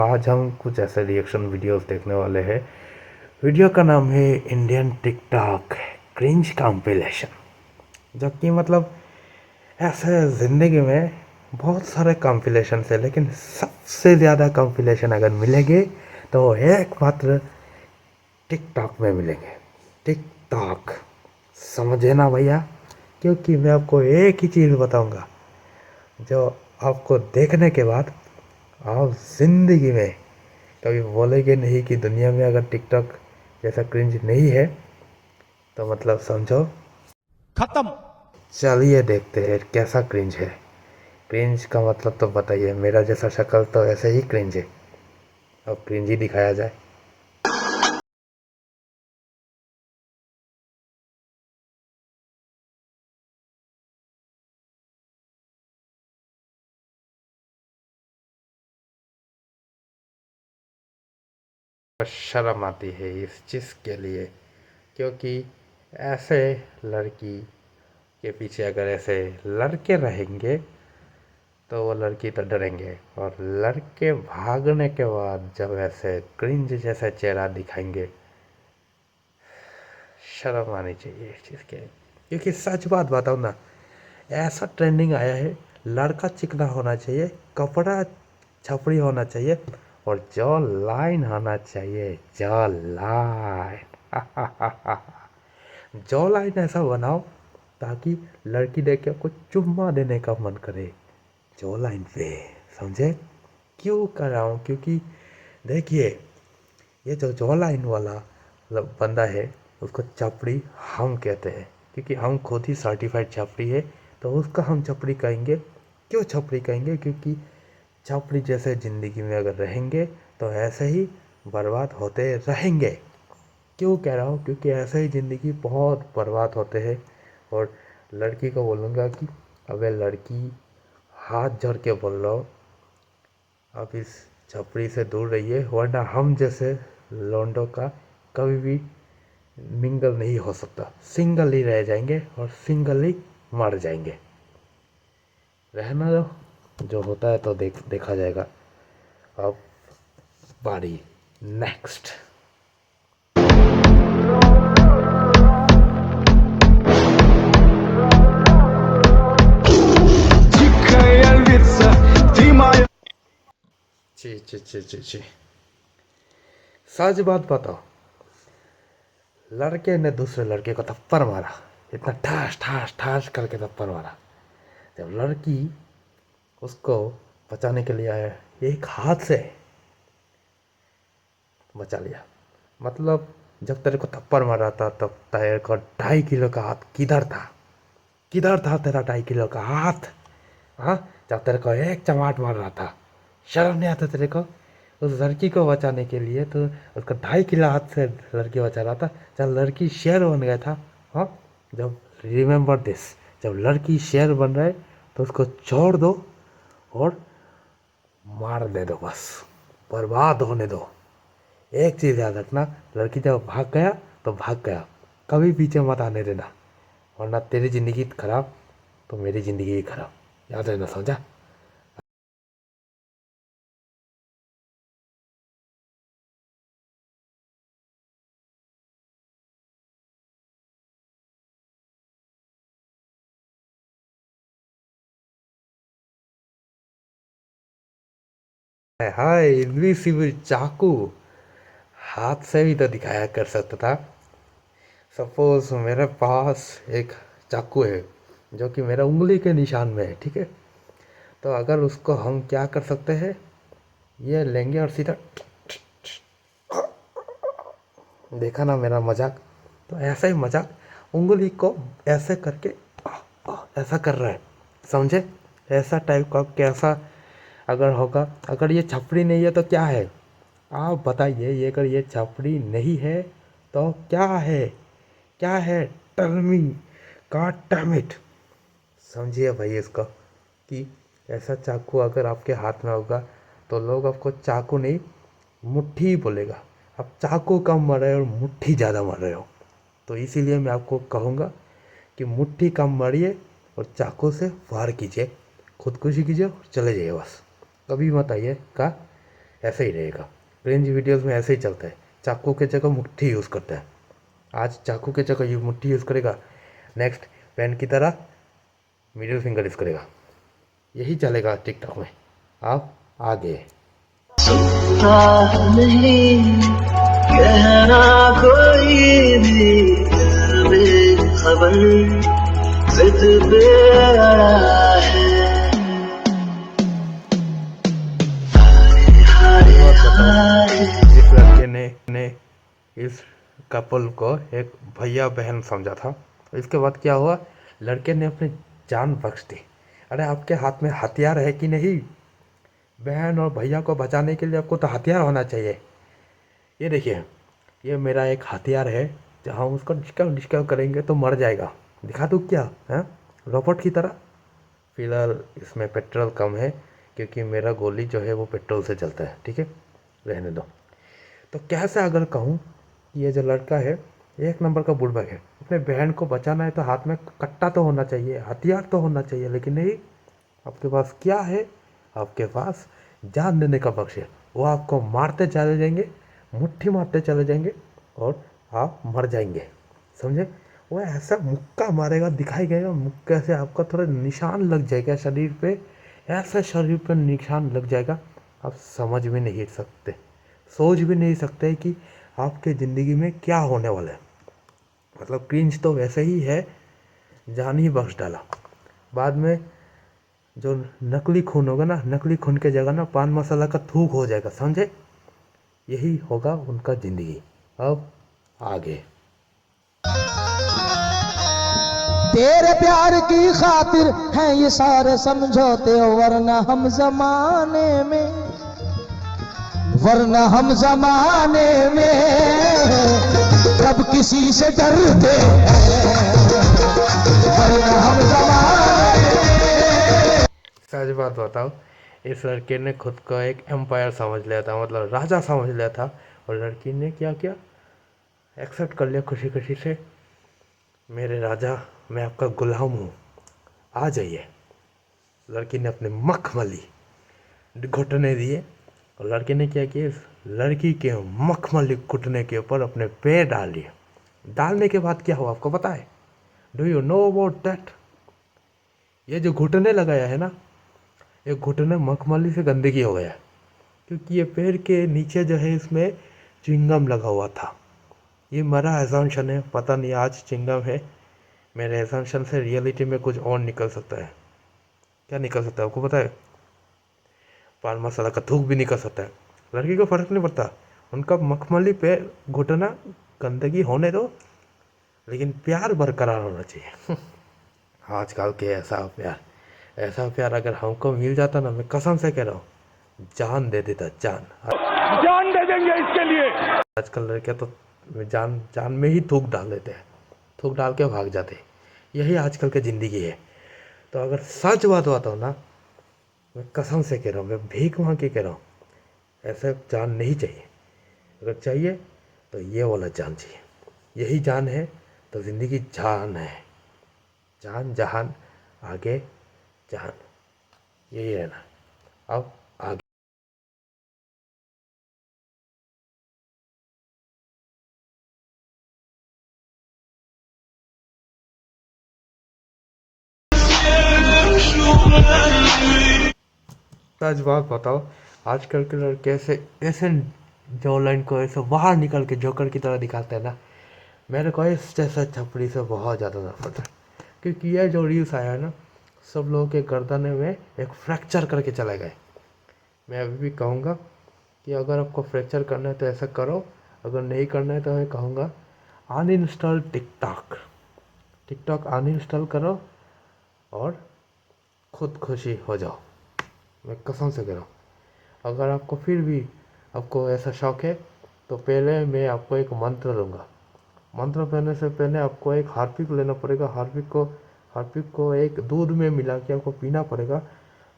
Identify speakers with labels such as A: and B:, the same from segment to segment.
A: आज हम कुछ ऐसे रिएक्शन वीडियोस देखने वाले हैं। वीडियो का नाम है इंडियन टिकटॉक क्रिंज कॉम्पिलेशन। जो कि मतलब ऐसे ज़िंदगी में बहुत सारे कॉम्पिलेशन है, लेकिन सबसे ज़्यादा कॉम्पिलेशन अगर मिलेंगे तो वो एकमात्र टिकटॉक में मिलेंगे। टिकटॉक, समझे ना भैया? क्योंकि मैं आपको एक ही चीज़ बताऊंगा जो आपको देखने के बाद आप जिंदगी में कभी बोलेंगे नहीं कि दुनिया में अगर टिकटॉक जैसा क्रिंज नहीं है, तो मतलब समझो
B: खत्म।
A: चलिए देखते हैं कैसा क्रिंज है। क्रिंज का मतलब तो बताइए, मेरा जैसा शक्ल तो ऐसे ही क्रिंज है। अब क्रिंज ही दिखाया जाए। शर्म आती है इस चीज़ के लिए, क्योंकि ऐसे लड़की के पीछे अगर ऐसे लड़के रहेंगे तो वो लड़की तो डरेंगे, और लड़के भागने के बाद जब ऐसे क्रिंज जैसा चेहरा दिखाएंगे, शर्म आनी चाहिए इस चीज़ के। क्योंकि सच बात बताओ ना, ऐसा ट्रेंडिंग आया है, लड़का चिकना होना चाहिए, कपड़ा छपड़ी होना चाहिए, और जॉ लाइन होना चाहिए, जॉ लाइन। जॉ लाइन ऐसा बनाओ ताकि लड़की देख के आपको चुम्मा देने का मन करे जॉ लाइन पे। समझे क्यों कर रहा हूँ? क्योंकि देखिए, ये जो जॉ लाइन वाला बंदा है, उसको चपड़ी हम कहते हैं, क्योंकि हम खुद ही सर्टिफाइड चपड़ी है, तो उसका हम चपड़ी कहेंगे। क्यों चपड़ी कहेंगे? क्योंकि चपड़ी जैसे ज़िंदगी में अगर रहेंगे तो ऐसे ही बर्बाद होते रहेंगे। क्यों कह रहा हूँ? क्योंकि ऐसे ही ज़िंदगी बहुत बर्बाद होते हैं। और लड़की को बोलूँगा कि अबे लड़की, हाथ जोड़ के बोल रहा हूँ, आप इस छपरी से दूर रहिए, वरना हम जैसे लौंडों का कभी भी मिंगल नहीं हो सकता। सिंगल ही रह जाएंगे और सिंगल ही मर जाएंगे। रहना दो, जो होता है तो देखा जाएगा। अब बारी नेक्स्ट।
B: Дикая львица, ты моя.
A: जी जी जी जी जी, सच बात बताओ, लड़के ने दूसरे लड़के को थप्पड़ मारा, इतना ठास ठास ठास करके थप्पड़ मारा। जब लड़की उसको बचाने के लिए आया, एक हाथ से बचा लिया। मतलब जब तेरे को थप्पड़ मारा था तब तेरे को 2.5 किलो का हाथ किधर था? किधर था तेरा 2.5 किलो का हाथ? हाँ, जब तेरे को एक चमाट मार रहा था, शर्म नहीं आता तेरे को? उस लड़की को बचाने के लिए तो उसका 2.5 किलो हाथ से लड़की बचा रहा था। जब लड़की शेर बन गया था, हाँ, जब रिमेंबर दिस, जब लड़की शेर बन रहा है तो उसको छोड़ दो और मार दे दो, बस बर्बाद होने दो। एक चीज़ याद रखना, लड़की जब भाग गया तो भाग गया, कभी पीछे मत आने देना, वरना तेरी ज़िंदगी खराब तो मेरी ज़िंदगी भी खराब। याद रहना, समझा? हाय, इनविसिबल चाकू हाथ से भी तो दिखाया कर सकता था। सपोज मेरे पास एक चाकू है जो कि मेरा उंगली के निशान में है, ठीक है? तो अगर उसको हम क्या कर सकते हैं, ये लेंगे और सीधा, देखा ना मेरा मजाक? तो ऐसा ही मजाक, उंगली को ऐसे करके ऐसा कर रहा है, समझे? ऐसा टाइप का कैसा अगर होगा? अगर ये छपरी नहीं है तो क्या है? आप बताइए, ये अगर ये छपरी नहीं है तो क्या है? क्या है? Tell me, God damn it. समझिए भाई इसको, कि ऐसा चाकू अगर आपके हाथ में होगा तो लोग आपको चाकू नहीं, मुट्ठी बोलेगा। आप चाकू कम मार रहे हो और मुट्ठी ज़्यादा मार रहे हो। तो इसीलिए मैं आपको कहूँगा कि मुट्ठी कम मारिए और चाकू से वार कीजिए, खुदकुशी कीजिए और चले जाइए बस। कभी मत आइए का ऐसे ही रहेगा। क्रिंज वीडियोस में ऐसे ही चलता है, चाकू के जगह मुट्ठी यूज़ करता है। आज चाकू के जगह मुट्ठी यूज़ करेगा, नेक्स्ट पेन की तरह मिडिल फिंगर यूज़ करेगा। यही चलेगा टिकटॉक में। आप आगे।
C: नहीं कहना कोई भी बेखबर जिद पे अड़ा है।
A: एक बात बताओ, जिस लड़के ने इस कपल को एक भैया बहन समझा था, इसके बाद क्या हुआ, लड़के ने अपनी जान बख्श दी। अरे आपके हाथ में हथियार है कि नहीं? बहन और भैया को बचाने के लिए आपको तो हथियार होना चाहिए। ये देखिए, ये मेरा एक हथियार है, जहाँ उसको डिस्कव डिस्कव करेंगे तो मर जाएगा। दिखा दूँ क्या है, रोबोट की तरह। फिलहाल इसमें पेट्रोल कम है, क्योंकि मेरा गोली जो है वो पेट्रोल से चलता है, ठीक है, रहने दो। तो कैसे अगर कहूँ, ये जो लड़का है एक नंबर का बुड़बक है। अपने बहन को बचाना है तो हाथ में कट्टा तो होना चाहिए, हथियार तो होना चाहिए, लेकिन नहीं, आपके पास क्या है? आपके पास जान देने का बख्श है। वो आपको मारते चले जाएंगे, मुट्ठी मारते चले जाएंगे और आप मर जाएंगे, समझे? वो ऐसा मुक्का मारेगा, दिखाई गएगा, मुक्के से आपका थोड़ा निशान लग जाएगा शरीर पे, ऐसा शरीर पर निशान लग जाएगा, आप समझ भी नहीं सकते, सोच भी नहीं सकते कि आपके ज़िंदगी में क्या होने वाला है। मतलब क्रिंज तो वैसे ही है, जान ही बख्श डाला। बाद में जो नकली खून होगा ना, नकली खून के जगह ना पान मसाला का थूक हो जाएगा, समझे? यही होगा उनका ज़िंदगी। अब आगे।
D: तेरे प्यार की खातिर हैं ये सारे समझौते, वरना हम जमाने में कब किसी से डरते हैं, वरना हम जमाने में।
A: सच बात बताओ, इस लड़के ने खुद को एक एम्पायर समझ लिया था, मतलब राजा समझ लिया था, और लड़की ने क्या किया, एक्सेप्ट कर लिया खुशी खुशी से, मेरे राजा, मैं आपका गुलाम हूँ, आ जाइए। लड़की ने अपने मखमली घुटने दिए, और लड़के ने क्या किया, इस लड़की के मखमली घुटने के ऊपर अपने पैर डाल दिए। डालने के बाद क्या हुआ आपको पता है? Do you know about that? ये जो घुटने लगाया है ना, ये घुटने मखमली से गंदगी हो गया है, क्योंकि ये पैर के नीचे जो है इसमें चिंगम लगा हुआ था। ये मेरा एजम्पशन है, पता नहीं आज चिंगम है, मेरे एजम्पशन से रियलिटी में कुछ और निकल सकता है। क्या निकल सकता है आपको पता है? पान मसाला का थूक भी निकल सकता है। लड़की को फ़र्क नहीं पड़ता, उनका मखमली पे घुटना गंदगी होने दो, लेकिन प्यार बरकरार होना चाहिए। आजकल के ऐसा प्यार अगर हमको मिल जाता ना, मैं कसम से कह रहा हूँ, जान दे देता, जान
B: दे देंगे इसके लिए।
A: आजकल लड़के तो जान जान में ही थूक डाल देते हैं, थूक डाल के भाग जाते हैं। यही आजकल की ज़िंदगी है। तो अगर सच बात बताऊँ ना, मैं कसम से कह रहा हूँ, मैं भीख मांग के कह रहा हूँ, ऐसा जान नहीं चाहिए। अगर चाहिए तो ये वाला जान चाहिए। यही जान है तो ज़िंदगी जान है, जान जहान आगे जान, यही रहना। अब आगे। सच बात बताओ, आजकल के लड़के ऐसे ऐसे जो लाइन को ऐसे बाहर निकल के जोकर की तरह दिखाते हैं ना, मेरे को इस जैसा छपड़ी से बहुत ज़्यादा नफरत है। क्योंकि ये जो रील्स आया है ना, सब लोगों के गर्दने में एक फ्रैक्चर करके चले गए। मैं अभी भी कहूँगा कि अगर आपको फ्रैक्चर करना है तो ऐसा करो, अगर नहीं करना है तो मैं कहूँगा अनइंस्टॉल टिकटॉक। टिकटॉक अनइंस्टॉल करो और खुद खुशी हो जाओ। मैं कसम से कह रहा हूँ। अगर आपको फिर भी आपको ऐसा शौक है तो पहले मैं आपको एक मंत्र दूंगा। मंत्र पढ़ने से पहले आपको एक हार्पिक लेना पड़ेगा। हार्पिक को एक दूध में मिला के आपको पीना पड़ेगा।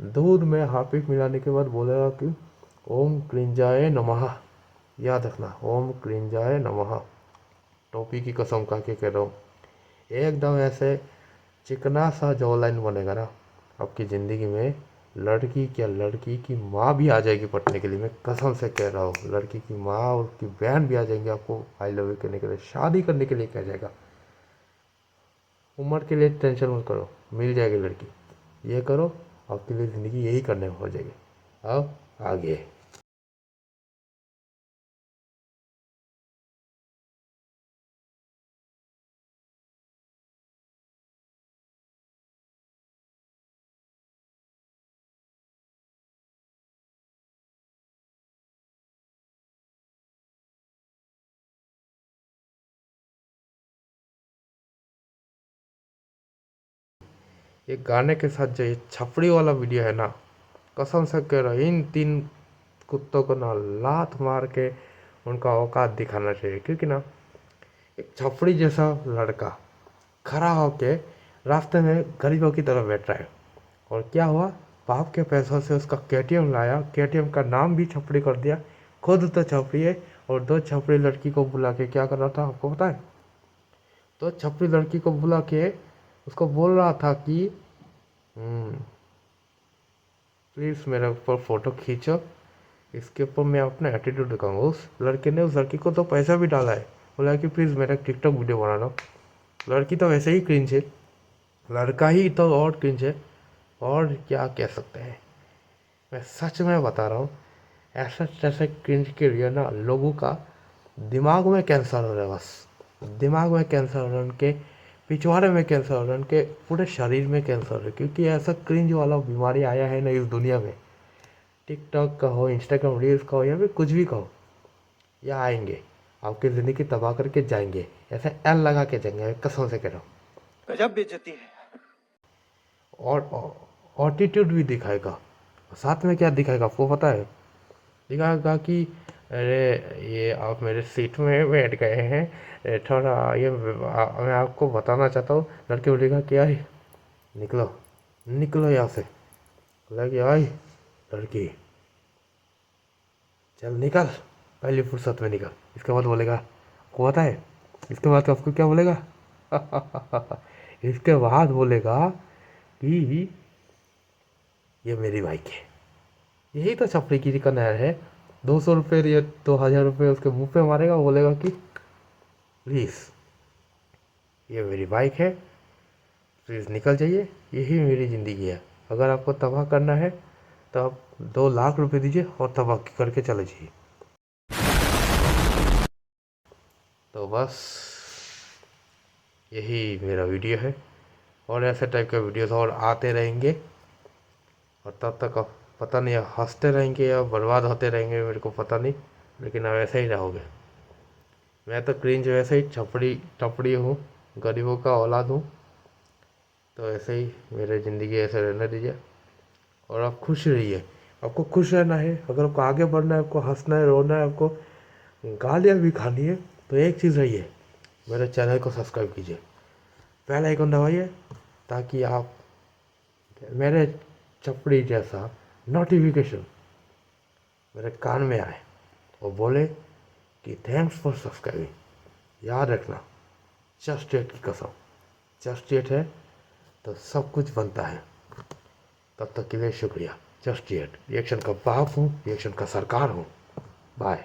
A: दूध में हार्पिक मिलाने के बाद बोलेगा कि ओम क्लींजाय नमः। याद रखना, ओम क्लींजाय नमः। टोपी की कसम खा के कह रहा हूँ, एकदम ऐसे चिकना सा जॉ लाइन बनेगा ना आपकी ज़िंदगी में, लड़की क्या, लड़की की माँ भी आ जाएगी पढ़ने के लिए, मैं कसम से कह रहा हूँ। लड़की की माँ और उसकी बहन भी आ जाएंगे आपको आई लव यू करने के लिए, शादी करने के लिए कह जाएगा। उम्र के लिए टेंशन मत करो, मिल जाएगी लड़की। ये करो, आपके लिए ज़िंदगी यही करने में हो जाएगी। अब आगे ये गाने के साथ जो ये छपड़ी वाला वीडियो है ना, कसम से कह रहा हूँ, इन 3 कुत्तों को ना लात मार के उनका औकात दिखाना चाहिए। क्योंकि ना एक छपड़ी जैसा लड़का खड़ा होके रास्ते में गरीबों की तरफ बैठ रहा है, और क्या हुआ, बाप के पैसों से उसका केटीएम लाया, केटीएम का नाम भी छपड़ी कर दिया, खुद तो छपड़ी है, और 2 छपड़ी लड़की को बुला के क्या कर रहा था आपको पता है? तो छपरी लड़की को बुला के उसको बोल रहा था कि प्लीज़ मेरे ऊपर फ़ोटो खींचो, इसके ऊपर मैं अपना एटीट्यूड दिखाऊंगा। उस लड़के ने उस लड़की को तो पैसा भी डाला है, बोला कि प्लीज़ मेरा टिकटॉक वीडियो बना लो। लड़की तो वैसे ही क्रिंज है, लड़का ही तो और क्रिंज है, और क्या कह सकते हैं। मैं सच में बता रहा हूँ, ऐसा ऐसे क्रिंज के लिए ना लोगों का दिमाग में कैंसर हो रहा है। बस दिमाग में कैंसर हो रहा है, उनके पिछवाड़े में कैंसर हो रहा है, उनके पूरे शरीर में कैंसर हो रहा है। क्योंकि ऐसा क्रिंज वाला बीमारी आया है ना इस दुनिया में, टिकटॉक का हो, इंस्टाग्राम रील्स का हो, या फिर कुछ भी कहो, या आएंगे आपकी ज़िंदगी तबाह करके जाएंगे, ऐसे एल लगा के जाएंगे, मैं कसम से कह रहा हूँ।
B: गजब बेइज्जती है।
A: और एटीट्यूड भी दिखाएगा, साथ में क्या दिखाएगा आपको पता है? दिखाएगा कि अरे ये आप मेरे सीट में बैठ गए हैं, थोड़ा ये मैं आपको बताना चाहता हूँ। लड़के बोलेगा कि आई निकलो, निकलो यहाँ से। बोलेगी आई लड़की चल निकल, पहली फुर्सत में निकल। इसके बाद बोलेगा, आपको पता है इसके बाद आपको क्या बोलेगा? इसके बाद बोलेगा कि ये मेरी बाइक है। यही तो छपरी की का नहर है। 200 रुपये या 2000 रुपये उसके मुंह पे मारेगा, बोलेगा कि प्लीज़ ये मेरी बाइक है, प्लीज़ निकल जाइए, यही मेरी ज़िंदगी है। अगर आपको तबाह करना है तो आप 2 लाख रुपए दीजिए और तबाह करके चले जाइए। तो बस यही मेरा वीडियो है, और ऐसे टाइप के वीडियोस और आते रहेंगे, और तब तक आप पता नहीं हंसते रहेंगे या बर्बाद होते रहेंगे, मेरे को पता नहीं, लेकिन आप ऐसे ही रहोगे। मैं तो क्रिंज वैसे ही छपड़ी टपड़ी हूँ, गरीबों का औलाद हूँ, तो ऐसे ही मेरी ज़िंदगी ऐसे रहने दीजिए, और आप खुश रहिए। आपको खुश रहना है, अगर आपको आगे बढ़ना है, आपको हंसना है, रोना है, आपको गालियाँ भी खानी है, तो एक चीज़ रहिए, मेरे चैनल को सब्सक्राइब कीजिए, बेल आइकन दबाइए, ताकि आप मेरे चपड़ी जैसा नोटिफिकेशन मेरे कान में आए और बोले कि थैंक्स फॉर सब्सक्राइबिंग। याद रखना, जस्ट एट की कसम, जस्ट एट है तो सब कुछ बनता है। तब तक के लिए शुक्रिया। जस्ट एट रिएक्शन का बाप हूँ, रिएक्शन का सरकार हूँ। बाय।